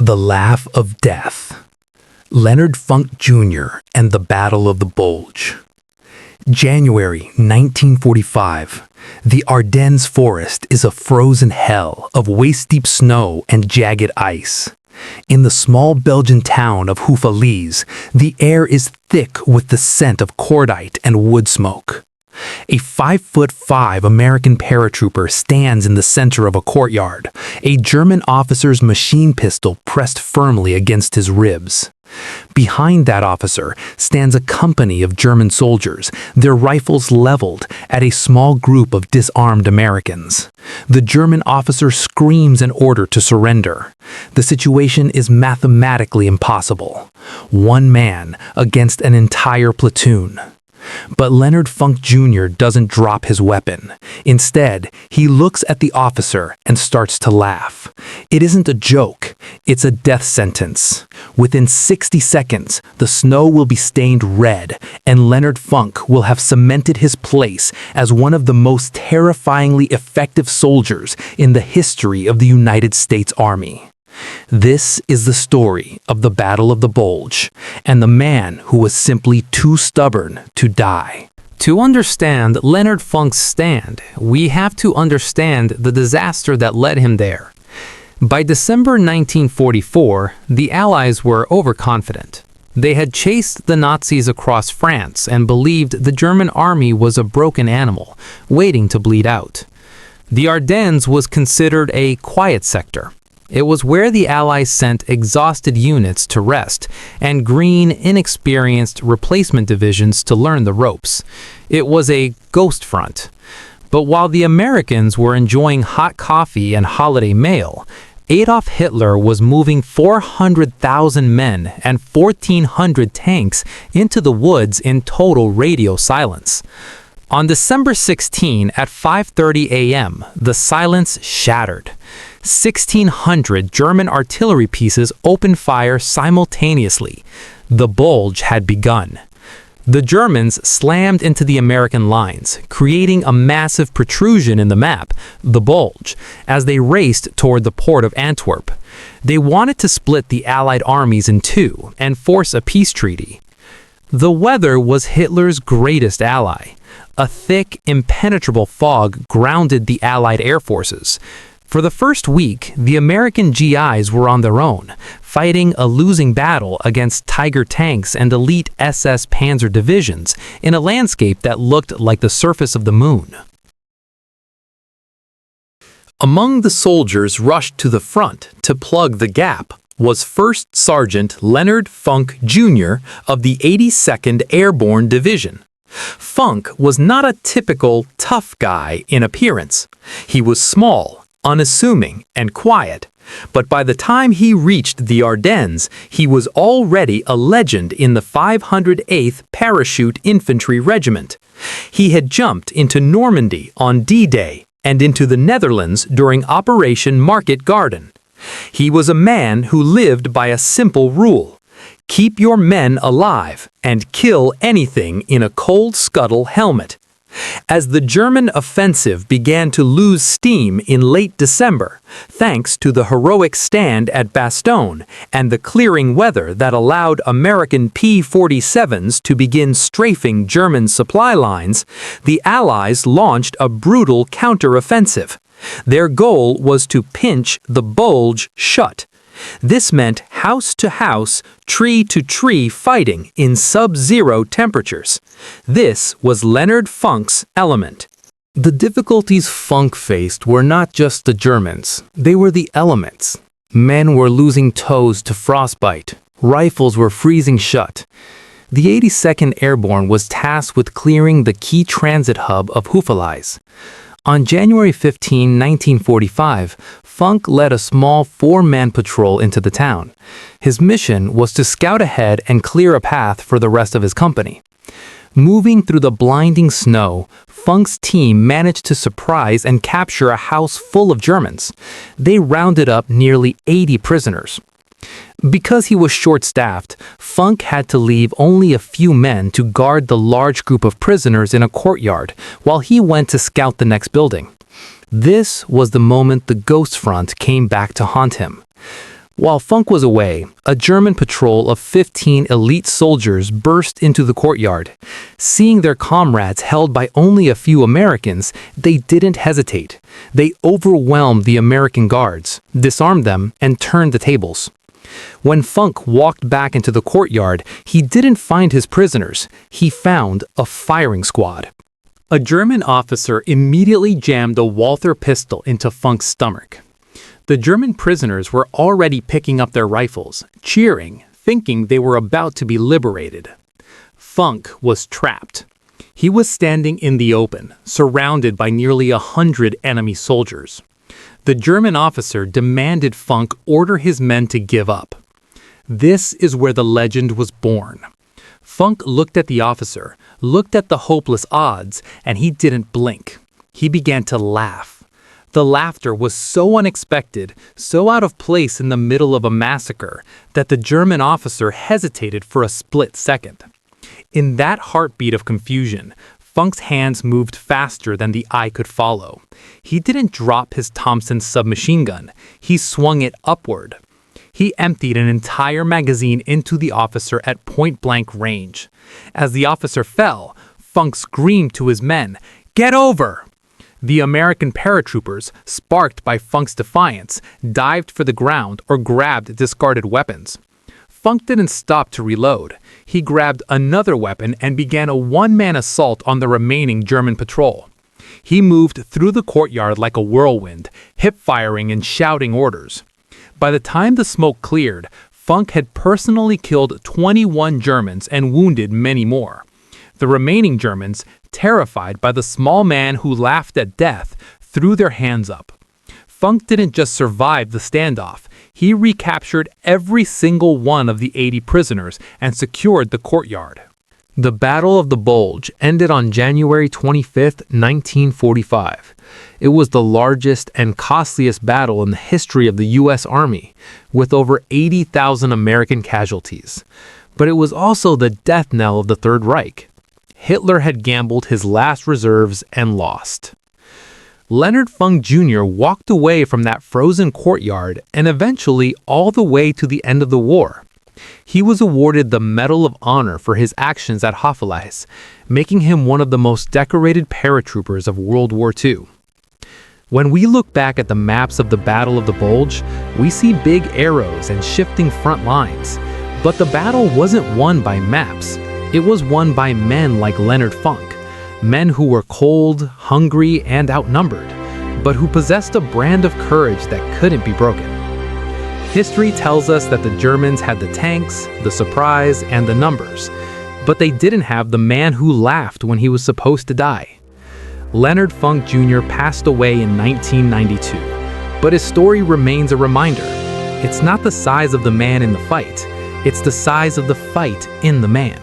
The Laugh of Death. Leonard Funk Jr. and the Battle of the Bulge. January 1945. The Ardennes forest is a frozen hell of waist-deep snow and jagged ice. In the small Belgian town of Hufale, the air is thick with the scent of cordite and wood smoke. A 5'5" American paratrooper stands in the center of a courtyard, a German officer's machine pistol pressed firmly against his ribs. Behind that officer stands a company of German soldiers, their rifles leveled at a small group of disarmed Americans. The German officer screams an order to surrender. The situation is mathematically impossible. One man against an entire platoon. But Leonard Funk Jr. doesn't drop his weapon. Instead, he looks at the officer and starts to laugh. It isn't a joke, it's a death sentence. Within 60 seconds, the snow will be stained red, and Leonard Funk will have cemented his place as one of the most terrifyingly effective soldiers in the history of the United States Army. This is the story of the Battle of the Bulge, and the man who was simply too stubborn to die. To understand Leonard Funk's stand, we have to understand the disaster that led him there. By December 1944, the Allies were overconfident. They had chased the Nazis across France and believed the German army was a broken animal, waiting to bleed out. The Ardennes was considered a quiet sector. It was where the Allies sent exhausted units to rest and green, inexperienced replacement divisions to learn the ropes. It was a ghost front. But while the Americans were enjoying hot coffee and holiday mail, Adolf Hitler was moving 400,000 men and 1,400 tanks into the woods in total radio silence. On December 16 at 5:30 a.m., the silence shattered. 1,600 German artillery pieces opened fire simultaneously. The Bulge had begun. The Germans slammed into the American lines, creating a massive protrusion in the map, the Bulge, as they raced toward the port of Antwerp. They wanted to split the Allied armies in two and force a peace treaty. The weather was Hitler's greatest ally. A thick, impenetrable fog grounded the Allied air forces. For the first week, the American GIs were on their own, fighting a losing battle against Tiger tanks and elite SS Panzer divisions in a landscape that looked like the surface of the moon. Among the soldiers rushed to the front to plug the gap was First Sergeant Leonard Funk Jr. of the 82nd Airborne Division. Funk was not a typical tough guy in appearance. He was small, unassuming, and quiet. But by the time he reached the Ardennes, he was already a legend in the 508th Parachute Infantry Regiment. He had jumped into Normandy on D-Day and into the Netherlands during Operation Market Garden. He was a man who lived by a simple rule. Keep your men alive and kill anything in a cold scuttle helmet. As the German offensive began to lose steam in late December, thanks to the heroic stand at Bastogne and the clearing weather that allowed American P-47s to begin strafing German supply lines, the Allies launched a brutal counteroffensive. Their goal was to pinch the Bulge shut. This meant house-to-house, tree-to-tree fighting in sub-zero temperatures. This was Leonard Funk's element. The difficulties Funk faced were not just the Germans, they were the elements. Men were losing toes to frostbite. Rifles were freezing shut. The 82nd Airborne was tasked with clearing the key transit hub of Hufale. On January 15, 1945, Funk led a small 4-man patrol into the town. His mission was to scout ahead and clear a path for the rest of his company. Moving through the blinding snow, Funk's team managed to surprise and capture a house full of Germans. They rounded up nearly 80 prisoners. Because he was short-staffed, Funk had to leave only a few men to guard the large group of prisoners in a courtyard while he went to scout the next building. This was the moment the ghost front came back to haunt him. While Funk was away, a German patrol of 15 elite soldiers burst into the courtyard. Seeing their comrades held by only a few Americans, they didn't hesitate. They overwhelmed the American guards, disarmed them, and turned the tables. When Funk walked back into the courtyard, he didn't find his prisoners. He found a firing squad. A German officer immediately jammed a Walther pistol into Funk's stomach. The German prisoners were already picking up their rifles, cheering, thinking they were about to be liberated. Funk was trapped. He was standing in the open, surrounded by nearly 100 enemy soldiers. The German officer demanded Funk order his men to give up. This is where the legend was born. Funk looked at the officer, looked at the hopeless odds, and he didn't blink. He began to laugh. The laughter was so unexpected, so out of place in the middle of a massacre, that the German officer hesitated for a split second. In that heartbeat of confusion, Funk's hands moved faster than the eye could follow. He didn't drop his Thompson submachine gun. He swung it upward. He emptied an entire magazine into the officer at point-blank range. As the officer fell, Funk screamed to his men, "Get over!" The American paratroopers, sparked by Funk's defiance, dived for the ground or grabbed discarded weapons. Funk didn't stop to reload. He grabbed another weapon and began a one-man assault on the remaining German patrol. He moved through the courtyard like a whirlwind, hip-firing and shouting orders. By the time the smoke cleared, Funk had personally killed 21 Germans and wounded many more. The remaining Germans, terrified by the small man who laughed at death, threw their hands up. Funk didn't just survive the standoff. He recaptured every single one of the 80 prisoners and secured the courtyard. The Battle of the Bulge ended on January 25, 1945. It was the largest and costliest battle in the history of the U.S. Army, with over 80,000 American casualties. But it was also the death knell of the Third Reich. Hitler had gambled his last reserves and lost. Leonard Funk Jr. walked away from that frozen courtyard and eventually all the way to the end of the war. He was awarded the Medal of Honor for his actions at Hufale, making him one of the most decorated paratroopers of World War II. When we look back at the maps of the Battle of the Bulge, we see big arrows and shifting front lines. But the battle wasn't won by maps. It was won by men like Leonard Funk, men who were cold, hungry, and outnumbered, but who possessed a brand of courage that couldn't be broken. History tells us that the Germans had the tanks, the surprise, and the numbers, but they didn't have the man who laughed when he was supposed to die. Leonard Funk Jr. passed away in 1992, but his story remains a reminder. It's not the size of the man in the fight, it's the size of the fight in the man.